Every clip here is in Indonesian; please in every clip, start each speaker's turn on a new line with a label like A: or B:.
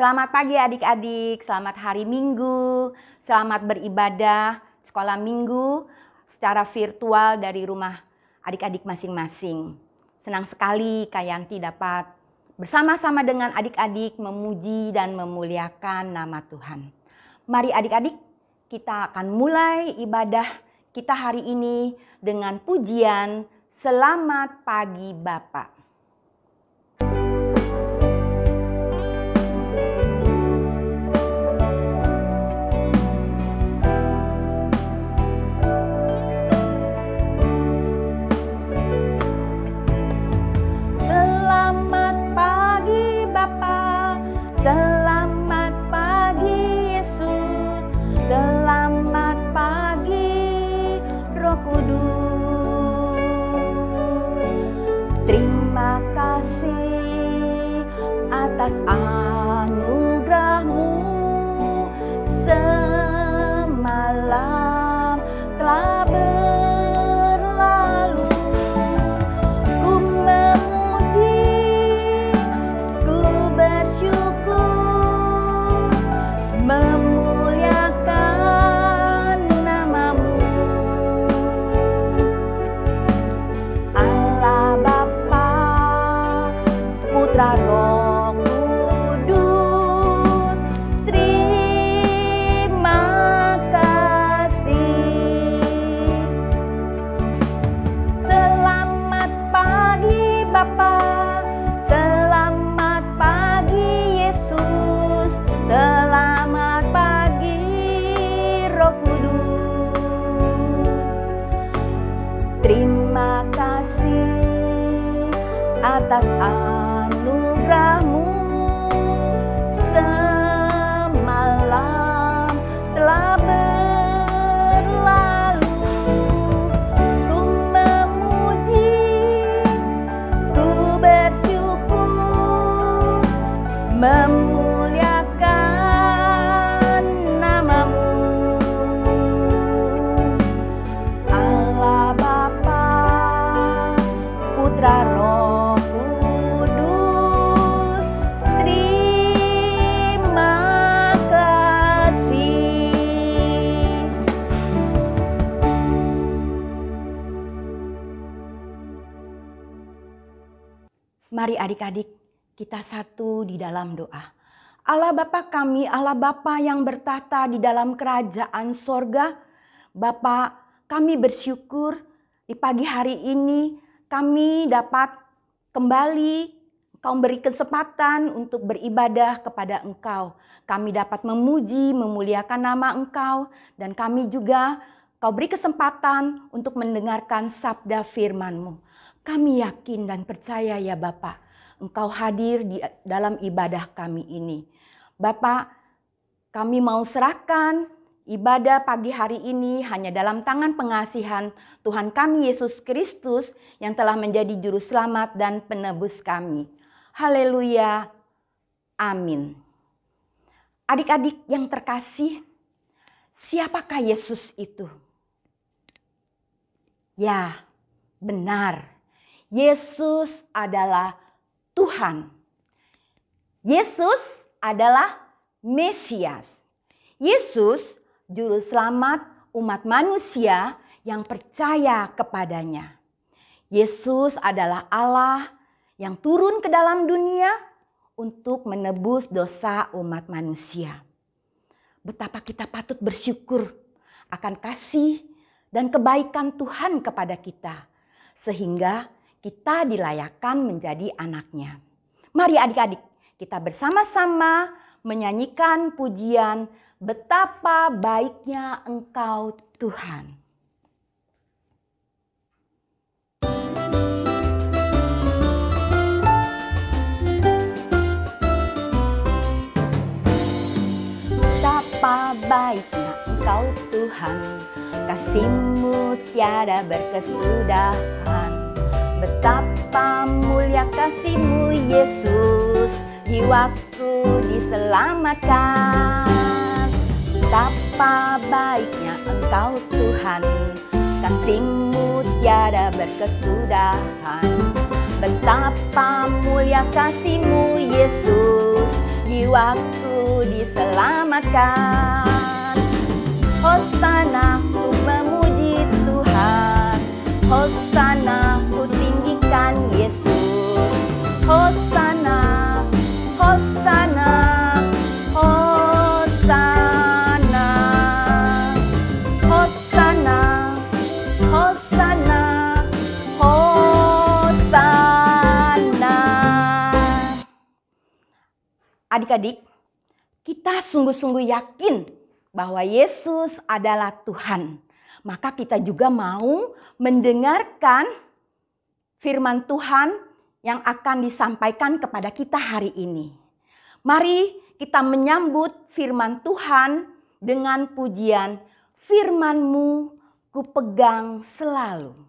A: Selamat pagi adik-adik, selamat hari Minggu, selamat beribadah sekolah Minggu secara virtual dari rumah adik-adik masing-masing. Senang sekali Kak Yanti dapat bersama-sama dengan adik-adik memuji dan memuliakan nama Tuhan. Mari adik-adik, kita akan mulai ibadah kita hari ini dengan pujian Selamat Pagi Bapa. Selamat pagi Yesus, selamat pagi Roh Kudus. Terima kasih atas anugerah-Mu, semalam telah berlalu. Ku memuji, ku bersyukur, memuliakan nama-Mu. Allah Bapa, Putra Roh Kudus, terima kasih. Selamat pagi Bapa, selamat pagi Yesus, selamat pagi Roh Kudus. Terima kasih atas anugerah-Mu, semalam telah berlalu. Ku memuji, ku bersyukur, memuliakan nama-Mu. Allah Bapa, Putra Roh Kudus, terima kasih. Mari adik-adik, kita satu di dalam doa. Allah Bapa kami, Allah Bapa yang bertahta di dalam kerajaan sorga. Bapa, kami bersyukur di pagi hari ini kami dapat kembali Engkau beri kesempatan untuk beribadah kepada Engkau. Kami dapat memuji, memuliakan nama Engkau, dan kami juga Kau beri kesempatan untuk mendengarkan sabda firman-Mu. Kami yakin dan percaya ya Bapa, Engkau hadir di dalam ibadah kami ini. Bapa, kami mau serahkan ibadah pagi hari ini hanya dalam tangan pengasihan Tuhan kami Yesus Kristus yang telah menjadi juru selamat dan penebus kami. Haleluya. Amin. Adik-adik yang terkasih, siapakah Yesus itu? Ya, benar. Yesus adalah Tuhan. Yesus adalah Mesias. Yesus juru selamat umat manusia yang percaya kepadanya. Yesus adalah Allah yang turun ke dalam dunia untuk menebus dosa umat manusia. Betapa kita patut bersyukur akan kasih dan kebaikan Tuhan kepada kita, sehingga kita dilayakkan menjadi anaknya. Mari adik-adik, kita bersama-sama menyanyikan pujian Betapa Baiknya Engkau Tuhan. Betapa baiknya Engkau Tuhan, kasih-Mu tiada berkesudahan. Betapa mulia kasih-Mu Yesus, jiwaku diselamatkan. Betapa baiknya Engkau Tuhan, kasih-Mu tiada berkesudahan. Betapa mulia kasih-Mu Yesus, jiwaku diselamatkan. Hosana, ku memuji Tuhan. Hosana, ku tinggikan Yesus. Hosana, Hosana, Hosana, Hosana, Hosana, Hosana. Adik-adik, kita sungguh-sungguh yakin bahwa Yesus adalah Tuhan. Maka kita juga mau mendengarkan firman Tuhan yang akan disampaikan kepada kita hari ini. Mari kita menyambut firman Tuhan dengan pujian, firman-Mu ku pegang selalu.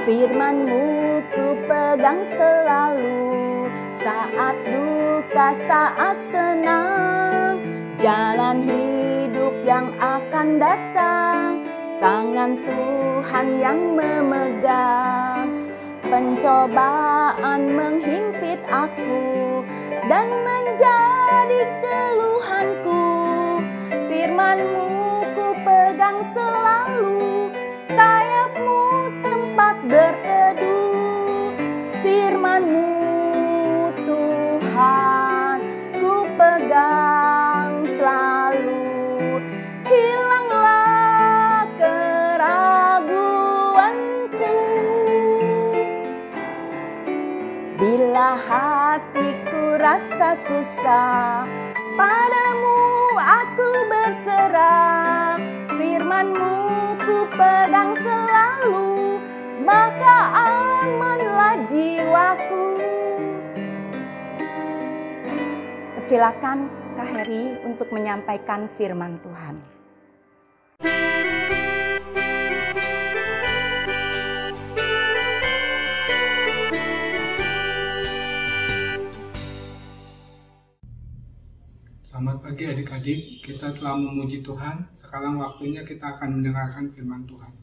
A: Firman-Mu ku pegang selalu, saat duka, saat senang, jalan hidup yang akan datang, tangan Tuhan yang memegang. Pencobaan menghimpit aku dan menjadi keluhanku, firman-Mu ku pegang selalu, sayap-Mu tempat berteduh. Firman-Mu Tuhan ku pegang selalu, hilanglah keraguanku. Bila hatiku rasa susah, padamu aku berserah. Firman-Mu ku pegang selalu, maka amanlah jiwaku. Persilakan Kak Heri untuk menyampaikan firman Tuhan.
B: Selamat pagi adik-adik, kita telah memuji Tuhan. Sekarang waktunya kita akan mendengarkan firman Tuhan.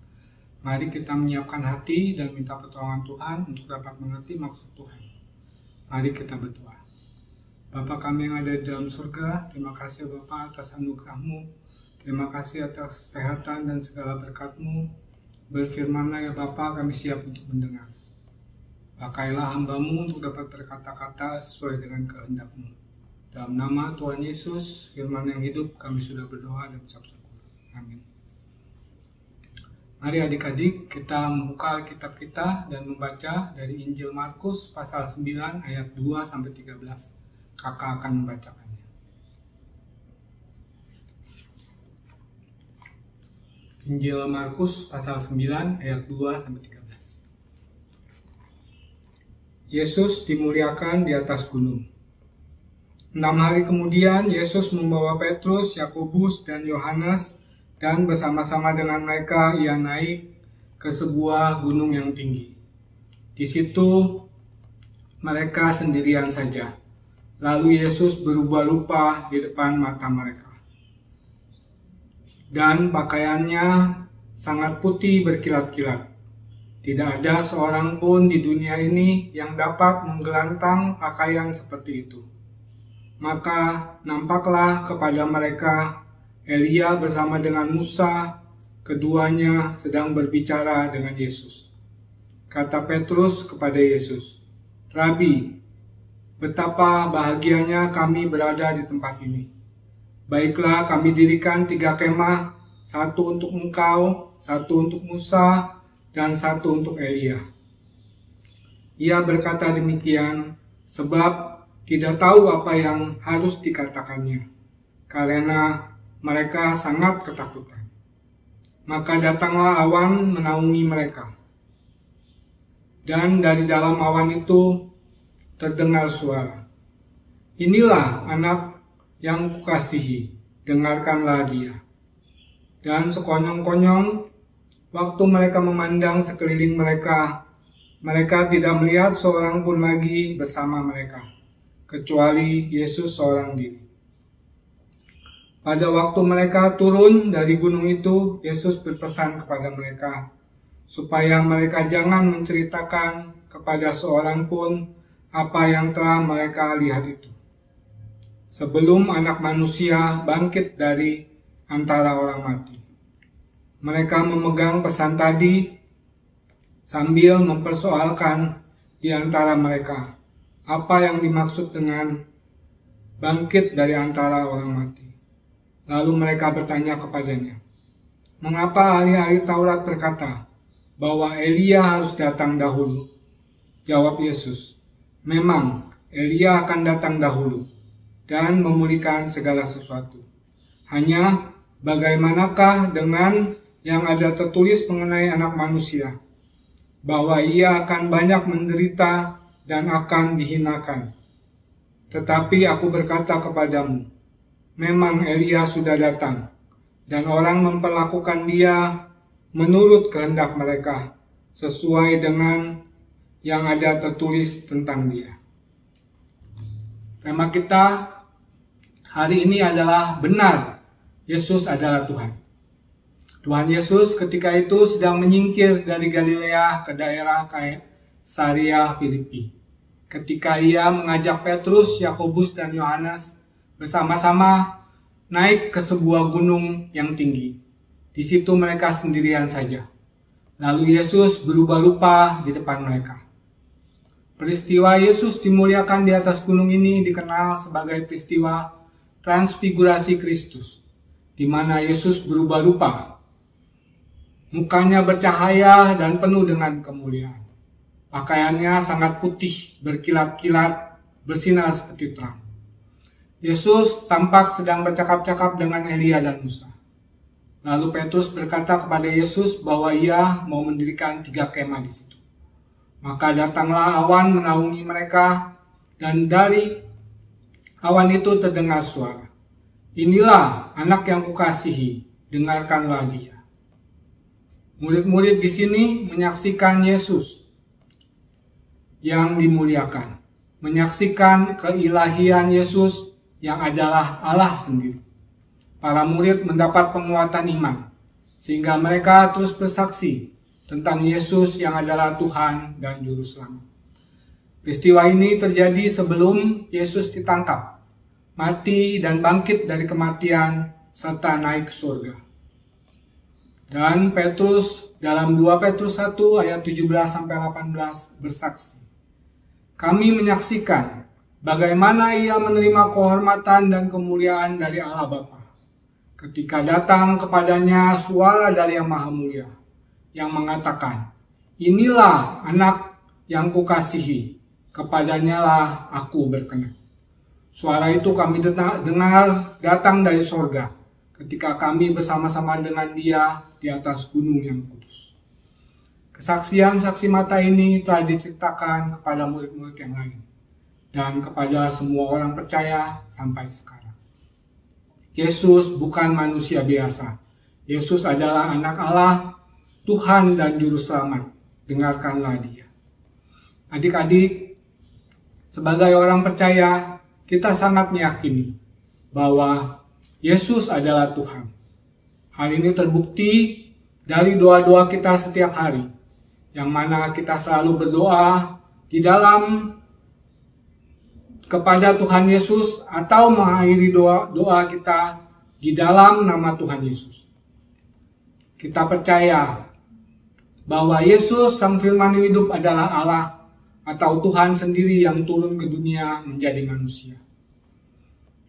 B: Mari kita menyiapkan hati dan minta pertolongan Tuhan untuk dapat mengerti maksud Tuhan. Mari kita berdoa. Bapa kami yang ada di dalam surga, terima kasih Bapa atas anugerah-Mu. Terima kasih atas kesehatan dan segala berkat-Mu. Berfirmanlah ya Bapa, kami siap untuk mendengar. Pakailah hamba-Mu untuk dapat berkata-kata sesuai dengan kehendak-Mu. Dalam nama Tuhan Yesus, firman yang hidup, kami sudah berdoa dan ucap syukur. Amin. Mari adik-adik kita membuka Alkitab kita dan membaca dari Injil Markus pasal 9 ayat 2-13. Kakak akan membacakannya. Injil Markus pasal 9 ayat 2-13. Yesus dimuliakan di atas gunung. 6 hari kemudian Yesus membawa Petrus, Yakobus, dan Yohanes, dan bersama-sama dengan mereka ia naik ke sebuah gunung yang tinggi. Di situ mereka sendirian saja. Lalu Yesus berubah rupa di depan mata mereka. Dan pakaiannya sangat putih berkilat-kilat. Tidak ada seorang pun di dunia ini yang dapat menggelantang pakaian seperti itu. Maka nampaklah kepada mereka Elia bersama dengan Musa, keduanya sedang berbicara dengan Yesus. Kata Petrus kepada Yesus, "Rabi, betapa bahagianya kami berada di tempat ini. Baiklah kami dirikan 3 kemah, satu untuk engkau, satu untuk Musa, dan satu untuk Elia." Ia berkata demikian sebab tidak tahu apa yang harus dikatakannya, karena mereka sangat ketakutan. Maka datanglah awan menaungi mereka. Dan dari dalam awan itu terdengar suara, "Inilah anak yang kukasihi, dengarkanlah dia." Dan sekonyong-konyong Waktu mereka memandang sekeliling mereka, mereka tidak melihat seorang pun lagi bersama mereka, kecuali Yesus seorang diri. Pada waktu mereka turun dari gunung itu, Yesus berpesan kepada mereka, supaya mereka jangan menceritakan kepada seorang pun apa yang telah mereka lihat itu, sebelum Anak Manusia bangkit dari antara orang mati. Mereka memegang pesan tadi sambil mempersoalkan di antara mereka apa yang dimaksud dengan bangkit dari antara orang mati. Lalu mereka bertanya kepadanya, "Mengapa ahli-ahli Taurat berkata bahwa Elia harus datang dahulu?" Jawab Yesus, "Memang Elia akan datang dahulu dan memulihkan segala sesuatu. Hanya bagaimanakah dengan yang ada tertulis mengenai Anak Manusia, bahwa ia akan banyak menderita dan akan dihinakan. Tetapi aku berkata kepadamu, memang Elia sudah datang, dan orang memperlakukan dia menurut kehendak mereka, sesuai dengan yang ada tertulis tentang dia." Tema kita hari ini adalah benar, Yesus adalah Tuhan. Tuhan Yesus ketika itu sedang menyingkir dari Galilea ke daerah Kaisaria Filipi. Ketika ia mengajak Petrus, Yakobus, dan Yohanes bersama-sama naik ke sebuah gunung yang tinggi. Di situ mereka sendirian saja. Lalu Yesus berubah rupa di depan mereka. Peristiwa Yesus dimuliakan di atas gunung ini dikenal sebagai peristiwa transfigurasi Kristus, di mana Yesus berubah rupa. Mukanya bercahaya dan penuh dengan kemuliaan. Pakaiannya sangat putih, berkilat-kilat, bersinar seperti terang. Yesus tampak sedang bercakap-cakap dengan Elia dan Musa. Lalu Petrus berkata kepada Yesus bahwa ia mau mendirikan 3 kemah di situ. Maka datanglah awan menaungi mereka, dan dari awan itu terdengar suara, "Inilah anak yang kukasihi, dengarkanlah dia." Murid-murid di sini menyaksikan Yesus yang dimuliakan, menyaksikan keilahian Yesus yang adalah Allah sendiri. Para murid mendapat penguatan iman, sehingga mereka terus bersaksi tentang Yesus yang adalah Tuhan dan Juru Selamat. Peristiwa ini terjadi sebelum Yesus ditangkap, mati dan bangkit dari kematian, serta naik ke surga. Dan Petrus dalam 2 Petrus 1 ayat 17-18 bersaksi, "Kami menyaksikan bagaimana ia menerima kehormatan dan kemuliaan dari Allah Bapa, ketika datang kepadanya suara dari Yang Maha Mulia, yang mengatakan, 'Inilah anak yang kukasihi, kepadanya lah aku berkenan.' Suara itu kami dengar datang dari sorga, ketika kami bersama-sama dengan dia di atas gunung yang kudus." Kesaksian saksi mata ini telah diceritakan kepada murid-murid yang lain, dan kepada semua orang percaya sampai sekarang. Yesus bukan manusia biasa. Yesus adalah anak Allah, Tuhan dan Juru Selamat. Dengarkanlah dia. Adik-adik, sebagai orang percaya, kita sangat meyakini bahwa Yesus adalah Tuhan. Hal ini terbukti dari doa-doa kita setiap hari, yang mana kita selalu berdoa di dalam kepada Tuhan Yesus atau mengakhiri doa kita di dalam nama Tuhan Yesus. Kita percaya bahwa Yesus Sang Firman hidup adalah Allah atau Tuhan sendiri yang turun ke dunia menjadi manusia.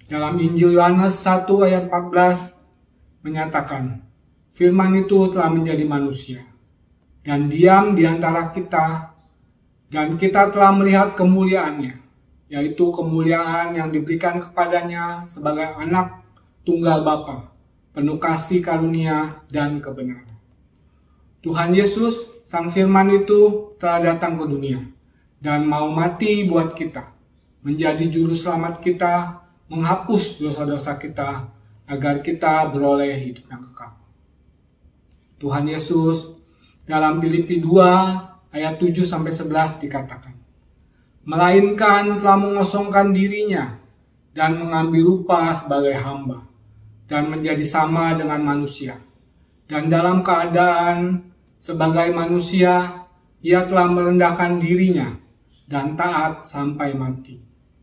B: Dalam Injil Yohanes 1 ayat 14 menyatakan, Firman itu telah menjadi manusia dan diam di antara kita, dan kita telah melihat kemuliaannya, yaitu kemuliaan yang diberikan kepadanya sebagai anak tunggal Bapa, penuh kasih karunia dan kebenaran. Tuhan Yesus, Sang Firman itu telah datang ke dunia dan mau mati buat kita, menjadi juru selamat kita, menghapus dosa-dosa kita, agar kita beroleh hidup yang kekal. Tuhan Yesus dalam Filipi 2 ayat 7-11 dikatakan, melainkan telah mengosongkan dirinya dan mengambil rupa sebagai hamba dan menjadi sama dengan manusia. Dan dalam keadaan sebagai manusia, ia telah merendahkan dirinya dan taat sampai mati,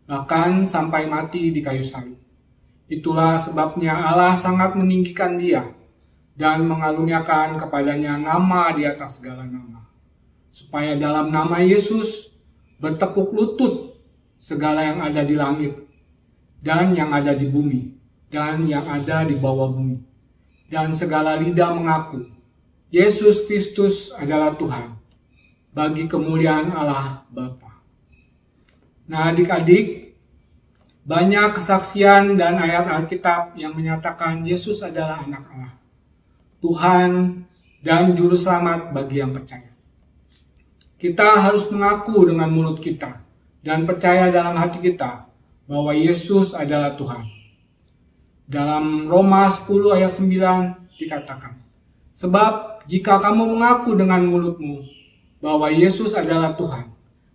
B: bahkan sampai mati di kayu salib. Itulah sebabnya Allah sangat meninggikan dia dan mengaruniakan kepadanya nama di atas segala nama, supaya dalam nama Yesus bertekuk lutut segala yang ada di langit dan yang ada di bumi dan yang ada di bawah bumi, dan segala lidah mengaku Yesus Kristus adalah Tuhan, bagi kemuliaan Allah Bapa. Nah, adik-adik, banyak kesaksian dan ayat Alkitab yang menyatakan Yesus adalah anak Allah, Tuhan dan Juru Selamat bagi yang percaya. Kita harus mengaku dengan mulut kita dan percaya dalam hati kita bahwa Yesus adalah Tuhan. Dalam Roma 10 ayat 9 dikatakan, sebab jika kamu mengaku dengan mulutmu bahwa Yesus adalah Tuhan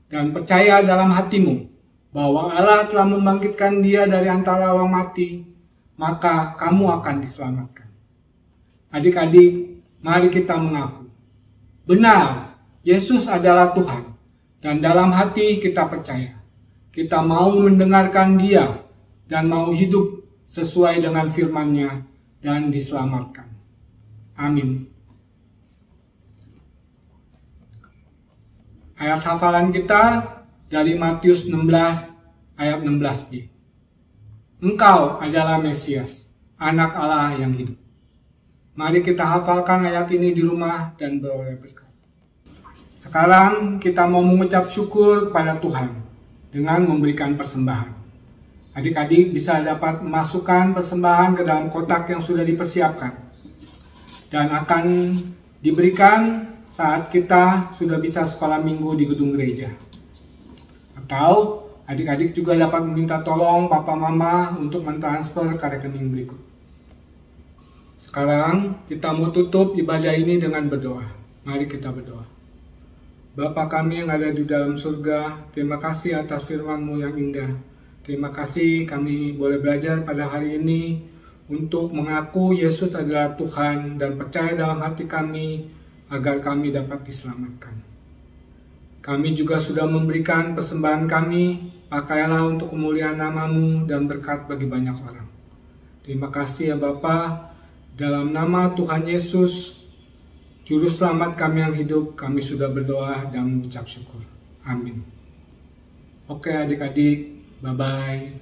B: dan percaya dalam hatimu bahwa Allah telah membangkitkan dia dari antara orang mati, maka kamu akan diselamatkan. Adik-adik, mari kita mengaku, benar, Yesus adalah Tuhan, dan dalam hati kita percaya. Kita mau mendengarkan dia, dan mau hidup sesuai dengan firman-Nya, dan diselamatkan. Amin. Ayat hafalan kita dari Matius 16 ayat 16b. Engkau adalah Mesias, anak Allah yang hidup. Mari kita hafalkan ayat ini di rumah dan beroleh berkat. Sekarang kita mau mengucap syukur kepada Tuhan dengan memberikan persembahan. Adik-adik bisa dapat memasukkan persembahan ke dalam kotak yang sudah dipersiapkan dan akan diberikan saat kita sudah bisa sekolah minggu di gedung gereja. Atau adik-adik juga dapat meminta tolong papa mama untuk mentransfer ke rekening berikut. Sekarang kita mau tutup ibadah ini dengan berdoa. Mari kita berdoa. Bapa kami yang ada di dalam surga, terima kasih atas firman-Mu yang indah. Terima kasih kami boleh belajar pada hari ini untuk mengaku Yesus adalah Tuhan dan percaya dalam hati kami agar kami dapat diselamatkan. Kami juga sudah memberikan persembahan kami, pakailah untuk kemuliaan nama-Mu dan berkat bagi banyak orang. Terima kasih ya Bapa. Dalam nama Tuhan Yesus, Juru Selamat kami yang hidup, kami sudah berdoa dan mengucap syukur. Amin. Oke adik-adik, bye-bye.